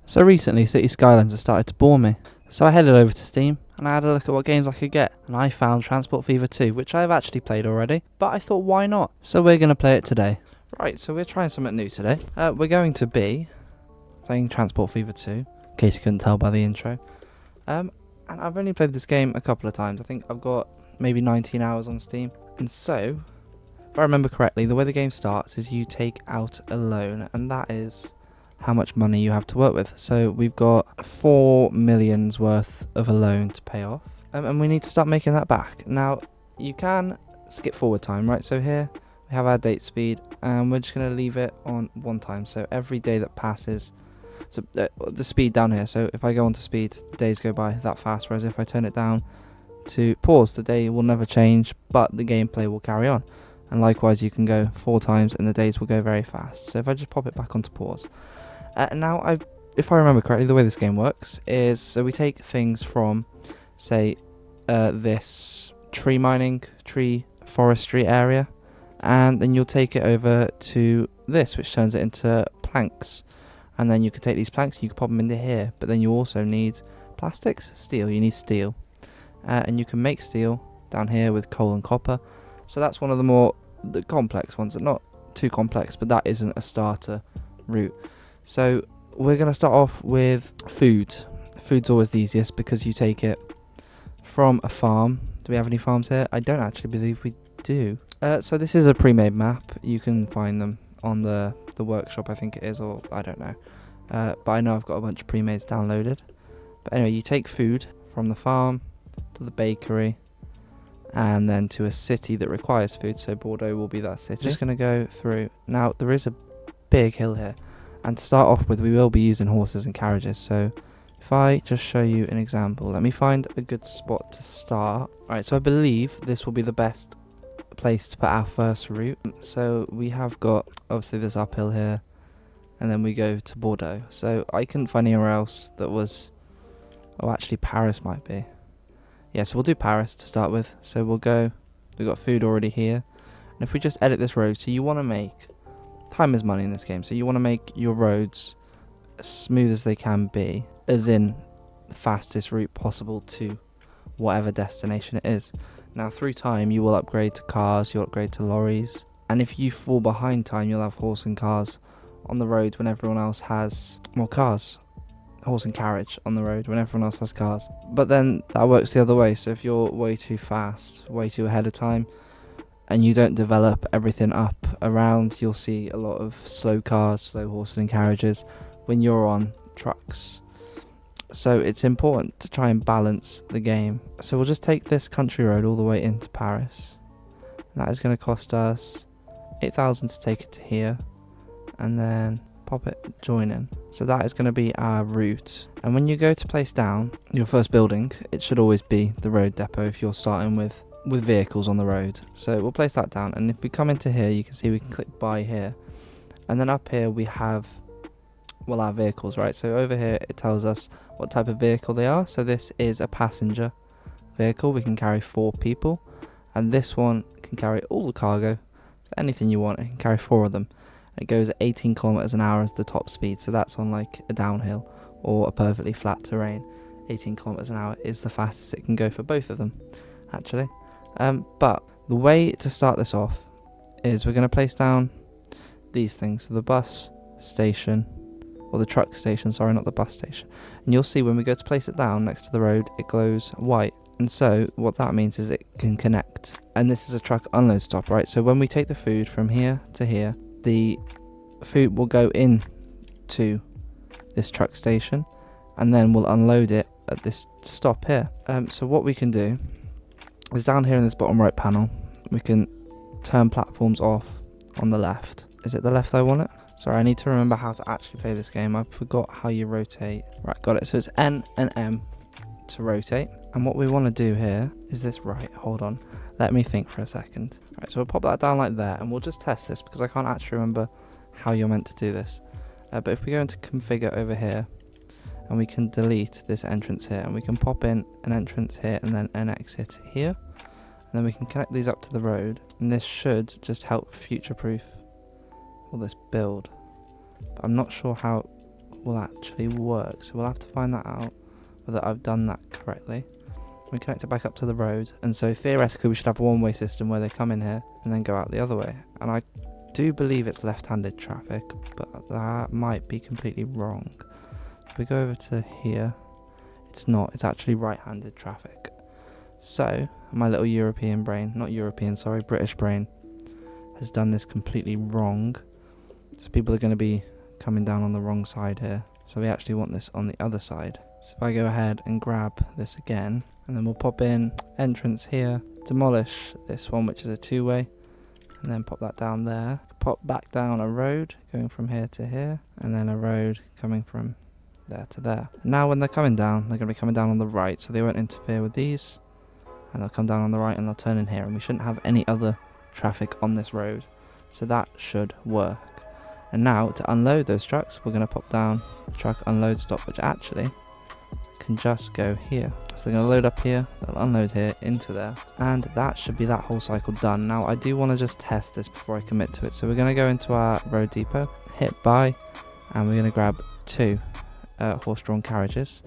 So recently, Cities Skylines has started to bore me. So I headed over to Steam and I had a look at what games I could get, and I found Transport Fever 2, which I have actually played already, but I thought why not? So we're going to play it today. Right, so we're trying something new today. We're going to be playing Transport Fever 2, in case you couldn't tell by the intro. And I've only played this game a couple of times. I think I've got maybe 19 hours on Steam. And so, if I remember correctly, the way the game starts is you take out a loan, and that is how much money you have to work with. So we've got 4 million's worth of a loan to pay off, and we need to start making that back. Now you can skip forward time, right? So here we have our date speed, and we're just going to leave it on 1 time. So every day that passes, so the speed down here, so if I go on to speed, the days go by that fast, whereas if I turn it down to pause, the day will never change, but the gameplay will carry on. And likewise, you can go 4 times and the days will go very fast. So if I just pop it back onto pause. Now, if I remember correctly, the way this game works is, so we take things from, say, this tree forestry area, and then you'll take it over to this, which turns it into planks. And then you can take these planks and you can pop them into here, but then you also need plastics, steel, you need steel. And you can make steel down here with coal and copper. So that's one of the complex ones. Not too complex, but that isn't a starter route. So we're going to start off with food. Food's always the easiest because you take it from a farm. Do we have any farms here? I don't actually believe we do. So this is a pre-made map. You can find them on the workshop, I think it is, or I don't know. But I know I've got a bunch of pre-mades downloaded. But anyway, you take food from the farm to the bakery, and then to a city that requires food. So Bordeaux will be that city. Just going to go through. Now, there is a big hill here. And to start off with, we will be using horses and carriages. So if I just show you an example, let me find a good spot to start. Alright, so I believe this will be the best place to put our first route. So we have got, obviously, this uphill here. And then we go to Bordeaux. So I couldn't find anywhere else that was... Oh, actually, Paris might be. Yeah, so we'll do Paris to start with. So we'll go... We've got food already here. And if we just edit this road, so you want to make... Time is money in this game, so you want to make your roads as smooth as they can be, as in the fastest route possible to whatever destination it is. Now, through time, you will upgrade to cars, you'll upgrade to lorries, and if you fall behind time, you'll have horse and cars on the road when everyone else has more cars. Horse and carriage on the road when everyone else has cars. But then that works the other way, so if you're way too fast, way too ahead of time, and you don't develop everything up around, you'll see a lot of slow cars, slow horses and carriages when you're on trucks. So it's important to try and balance the game. So we'll just take this country road all the way into Paris. And that is going to cost us 8,000 to take it to here. And then pop it, join in. So that is going to be our route. And when you go to place down your first building, it should always be the road depot if you're starting with vehicles on the road. So we'll place that down, and if we come into here, you can see we can click buy here, and then up here we have, well, our vehicles, right? So over here it tells us what type of vehicle they are. So this is a passenger vehicle, we can carry 4 people, and this one can carry all the cargo, anything you want. It can carry 4 of them. It goes at 18 kilometers an hour as the top speed, so that's on like a downhill or a perfectly flat terrain. 18 kilometers an hour is the fastest it can go for both of them, actually. But the way to start this off is we're going to place down these things. So the bus station, or the truck station, sorry, not the bus station. And you'll see when we go to place it down next to the road, it glows white. And so what that means is it can connect. And this is a truck unload stop, right? So when we take the food from here to here, the food will go in to this truck station, and then we'll unload it at this stop here. So what we can do is down here in this bottom right panel, we can turn platforms off on the left. Is it the left I want it? Sorry, I need to remember how to actually play this game. I forgot how you rotate. Right, got it. So it's N and M to rotate. And what we want to do here is this, right, hold on. Let me think for a second. Right, so we'll pop that down like there, and we'll just test this because I can't actually remember how you're meant to do this. But if we go into configure over here, and we can delete this entrance here, and we can pop in an entrance here and then an exit here, and then we can connect these up to the road, and this should just help future-proof all this build. But I'm not sure how will actually work. So we'll have to find that out, whether I've done that correctly. We connect it back up to the road, and so theoretically we should have a one-way system where they come in here and then go out the other way. And I do believe it's left-handed traffic, but that might be completely wrong. If we go over to here, it's not, it's actually right-handed traffic. So my little European brain, not European, sorry, British brain, has done this completely wrong. So people are going to be coming down on the wrong side here. So we actually want this on the other side. So if I go ahead and grab this again, and then we'll pop in entrance here, demolish this one, which is a two-way, and then pop that down there. Pop back down a road going from here to here, and then a road coming from there to there. Now when they're coming down, they're going to be coming down on the right, so they won't interfere with these, and they'll come down on the right and they'll turn in here, and we shouldn't have any other traffic on this road, so that should work. And now to unload those trucks, we're going to pop down truck unload stop, which actually can just go here. So they're going to load up here, they'll unload here into there, and that should be that whole cycle done. Now I do want to just test this before I commit to it, so we're going to go into our road depot, hit buy, and we're going to grab 2 horse-drawn carriages.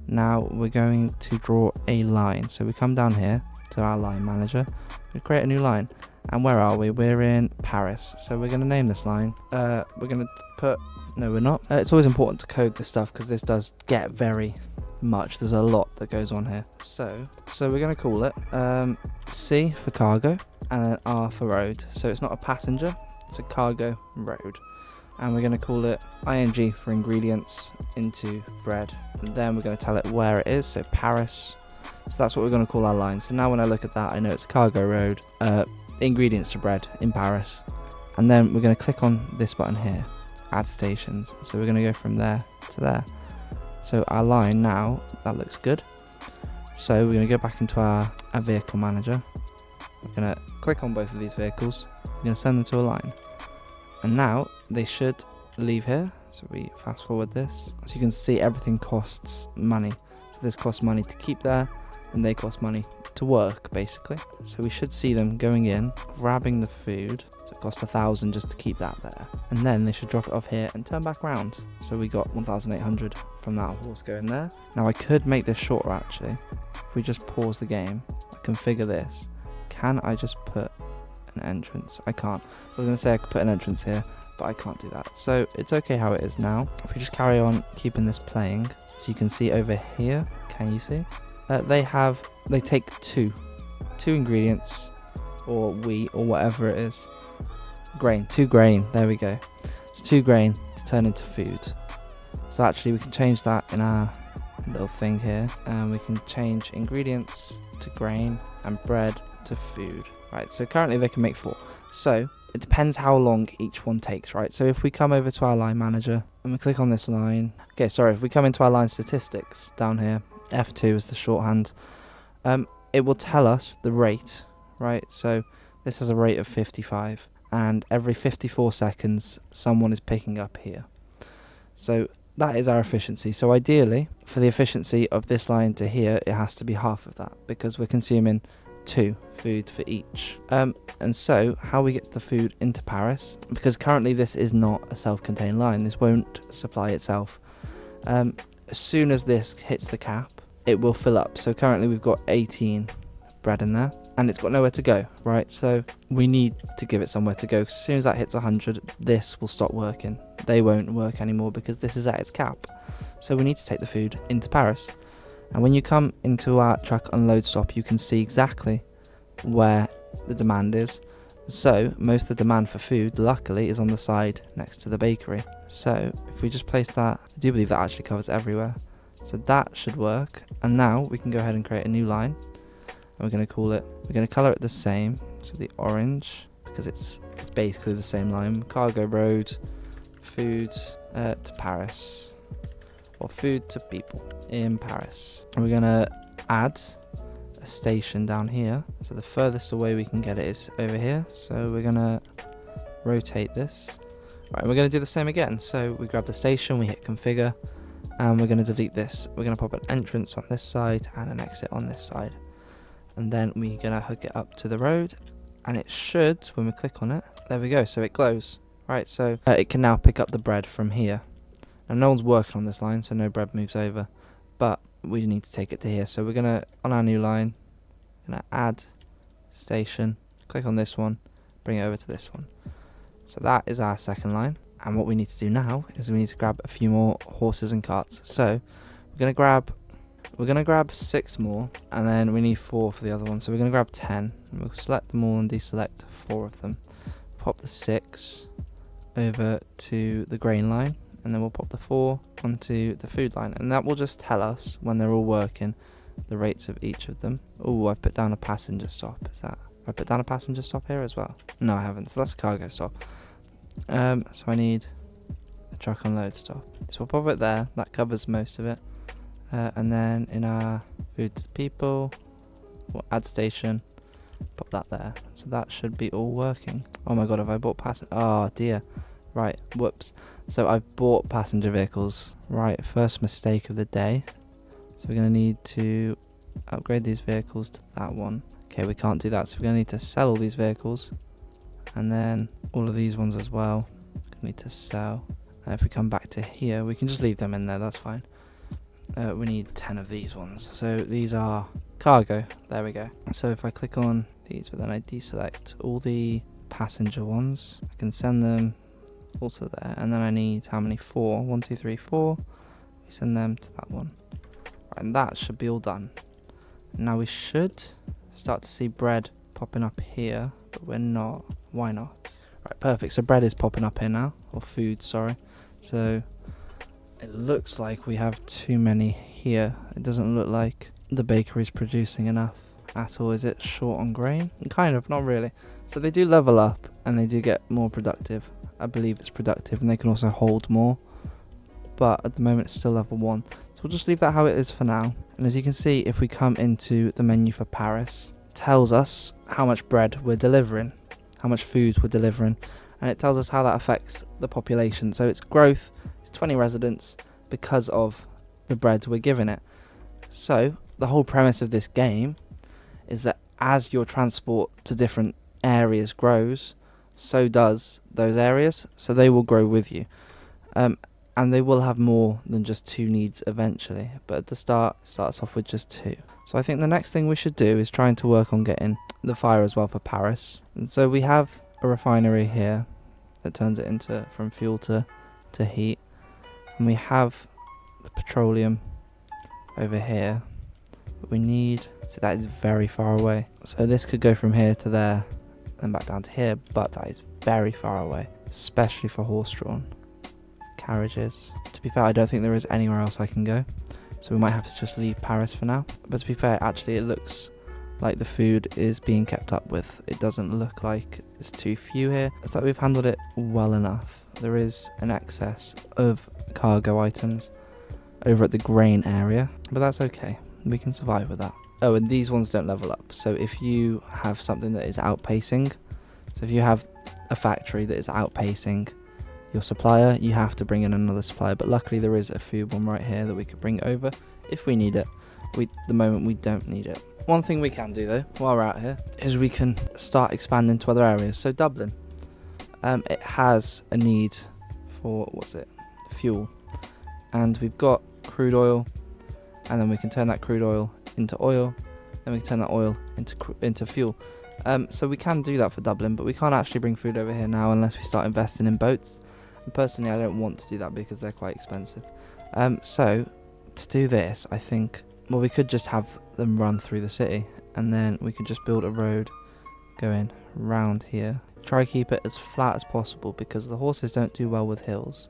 Now we're going to draw a line, so we come down here to our line manager, we create a new line, and where are we? We're in Paris, so we're going to name this line. We're going to put, no we're not. It's always important to code this stuff because this does get very much, there's a lot that goes on here. So we're going to call it C for cargo, and then R for road. So it's not a passenger, it's a cargo road. And we're going to call it ing for ingredients into bread. And then we're going to tell it where it is, so Paris. So that's what we're going to call our line. So now when I look at that, I know it's a cargo road, ingredients to bread in Paris. And then we're going to click on this button here, add stations. So we're going to go from there to there. So our line now, that looks good. So we're going to go back into our vehicle manager. We're going to click on both of these vehicles. We're going to send them to a line. And now they should leave here. So we fast forward this. So you can see everything costs money. So this costs money to keep there, and they cost money to work, basically. So we should see them going in, grabbing the food. So it costs 1,000 just to keep that there. And then they should drop it off here and turn back around. So we got 1,800 from that horse going there. Now I could make this shorter actually. If we just pause the game, configure this. Can I just put an entrance? I can't. I was going to say I could put an entrance here, but I can't do that. So it's okay how it is now. If we just carry on keeping this playing, so you can see over here, can you see? They take two ingredients, or wheat, or whatever it is. Grain, 2 grain, there we go. It's 2 grain to turn into food. So actually we can change that in our little thing here, and we can change ingredients to grain and bread to food. Right, so currently they can make 4. So it depends how long each one takes, right? So if we come over to our line manager and we click on this line, okay, sorry, if we come into our line statistics down here, F2 is the shorthand, it will tell us the rate, right? So this has a rate of 55, and every 54 seconds someone is picking up here. So that is our efficiency. So ideally, for the efficiency of this line to here, it has to be half of that, because we're consuming 2 food for each. And so how we get the food into Paris, because currently this is not a self-contained line, this won't supply itself. As soon as this hits the cap, it will fill up. So currently we've got 18 bread in there, and it's got nowhere to go, right? So we need to give it somewhere to go. As soon as that hits 100, this will stop working. They won't work anymore because this is at its cap. So we need to take the food into Paris. And when you come into our truck unload stop, you can see exactly where the demand is. So most of the demand for food, luckily, is on the side next to the bakery. So if we just place that, I do believe that actually covers everywhere. So that should work. And now we can go ahead and create a new line. And we're going to call it, we're going to color it the same. So the orange, because it's basically the same line. Cargo road, food to Paris. Or food to people in Paris. And we're going to add a station down here. So the furthest away we can get it is over here. So we're going to rotate this. Right, we're going to do the same again. So we grab the station, we hit configure, and we're going to delete this. We're going to pop an entrance on this side and an exit on this side. And then we're going to hook it up to the road. And it should, when we click on it, there we go. So it glows. Right, so it can now pick up the bread from here. Now no one's working on this line, so no bread moves over, but we need to take it to here. So we're gonna, on our new line, gonna add station, click on this one, bring it over to this one. So that is our second line. And what we need to do now is we need to grab a few more horses and carts. So we're gonna grab 6 more, and then we need 4 for the other one. So we're gonna grab 10, and we'll select them all and deselect 4 of them. Pop the 6 over to the grain line, and then we'll pop the 4 onto the food line, and that will just tell us when they're all working the rates of each of them. Oh, I've put down a passenger stop. I put down a passenger stop here as well? No, I haven't. So that's a cargo stop. So I need a truck unload stop. So we'll pop it there. That covers most of it. And then in our food to the people, we'll add station. Pop that there. So that should be all working. Oh my god, have I bought oh dear. Right, whoops. So I've bought passenger vehicles. Right, first mistake of the day. So we're going to need to upgrade these vehicles to that one. Okay, we can't do that, so we're going to need to sell all these vehicles. And then all of these ones as well. We need to sell. If we come back to here, we can just leave them in there, that's fine. We need 10 of these ones. So these are cargo. There we go. So if I click on these, but then I deselect all the passenger ones, I can send them all to there. And then I need how many? 4. 1, 2, 3, 4. We send them to that one. Right, and that should be all done. Now we should start to see bread popping up here, but we're not. Why not? Right, perfect. So bread is popping up here now, or food, sorry. So it looks like we have too many here. It doesn't look like the bakery's producing enough at all. Is it short on grain? Kind of, not really. So they do level up and they do get more productive. I believe it's productive, and they can also hold more. But at the moment it's still level 1. So we'll just leave that how it is for now. And as you can see, if we come into the menu for Paris, it tells us how much bread we're delivering, how much food we're delivering, and it tells us how that affects the population. So its growth is 20 residents because of the bread we're giving it. So the whole premise of this game is that as your transport to different areas grows, so does those areas, so they will grow with you. And they will have more than just 2 needs eventually, but at the start, it starts off with just 2. So I think the next thing we should do is trying to work on getting the fire as well for Paris. And so we have a refinery here that turns it into from fuel to heat, and we have the petroleum over here, but we need, so that is very far away. So this could go from here to there and back down to here, but that is very far away, especially for horse-drawn carriages. To be fair, I don't think there is anywhere else I can go, so we might have to just leave Paris for now. But to be fair, actually it looks like the food is being kept up with. It doesn't look like there's too few here. It's like we've handled it well enough. There is an excess of cargo items over at the grain area, but that's okay, we can survive with that. Oh, and these ones don't level up. So if you have something that is outpacing, so if you have a factory that is outpacing your supplier, you have to bring in another supplier. But luckily there is a food one right here that we could bring over if we need it. At the moment we don't need it. One thing we can do though while we're out here is we can start expanding to other areas. So Dublin, it has a need for, fuel, and we've got crude oil, and then we can turn that crude oil into oil, then we can turn that oil into fuel. So we can do that for Dublin, but we can't actually bring food over here now unless we start investing in boats. And personally, I don't want to do that because they're quite expensive. So to do this, I think, well, we could just have them run through the city, and then we could just build a road going round here. Try keep it as flat as possible because the horses don't do well with hills.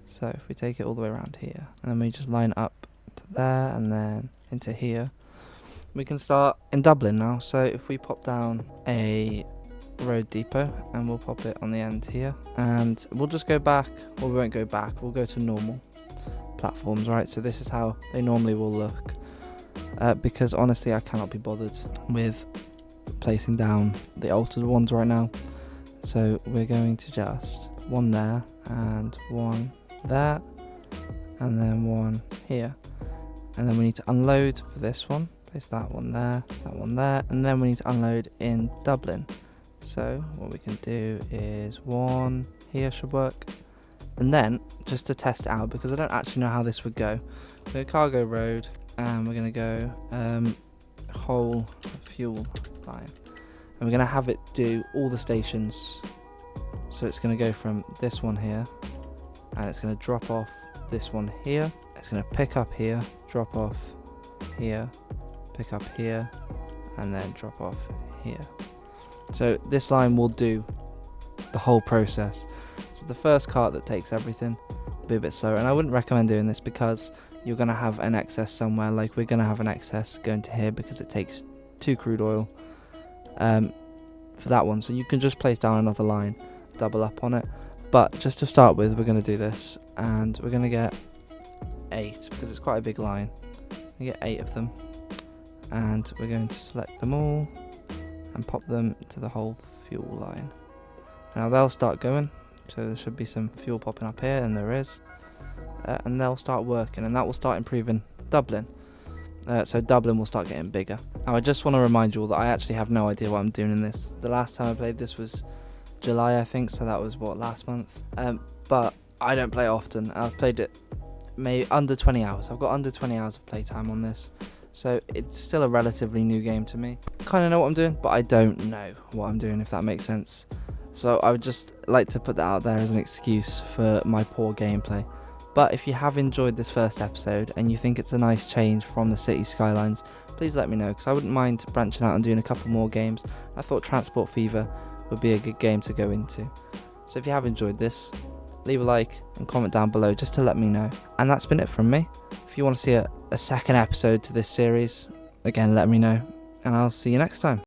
So if we take it all the way around here, and then we just line up to there and then into here, we can start in Dublin now. So if we pop down a road depot, and we'll pop it on the end here, and we'll just go back, well, we won't go back, we'll go to normal platforms, right? So this is how they normally will look, because honestly I cannot be bothered with placing down the altered ones right now. So we're going to just one there and one there and then one here, and then we need to unload for this one. Place that one there, and then we need to unload in Dublin. So what we can do is one here should work, And then, just to test it out, because I don't actually know how this would go, we're going to cargo road, and we're going to go whole fuel line. And we're going to have it do all the stations. So it's going to go from this one here, and it's going to drop off this one here. It's going to pick up here, drop off here, pick up here, and then drop off here. So this line will do the whole process. So the first cart that takes everything will be a bit slower, and I wouldn't recommend doing this because you're going to have an excess somewhere. Like we're going to have an excess going to here because it takes 2 crude oil for that one. So you can just place down another line, double up on it. But just to start with, we're going to do this, and we're going to get 8 because it's quite a big line. We get 8 of them, and we're going to select them all and pop them to the whole fuel line. Now they'll start going, so there should be some fuel popping up here, and there is, and they'll start working, and that will start improving Dublin. So Dublin will start getting bigger. Now I just want to remind you all that I actually have no idea what I'm doing in this. The last time I played this was July, I think, so that was what, last month. But I don't play often. I've played it maybe under 20 hours. I've got under 20 hours of playtime on this, so it's still a relatively new game to me. Kind of know what I'm doing, but I don't know what I'm doing, if that makes sense. So I would just like to put that out there as an excuse for my poor gameplay. But if you have enjoyed this first episode and you think it's a nice change from the Cities Skylines, please let me know, because I wouldn't mind branching out and doing a couple more games. I thought Transport Fever would be a good game to go into. So if you have enjoyed this, leave a like and comment down below just to let me know. And that's been it from me. If you want to see a second episode to this series, again, let me know, and I'll see you next time.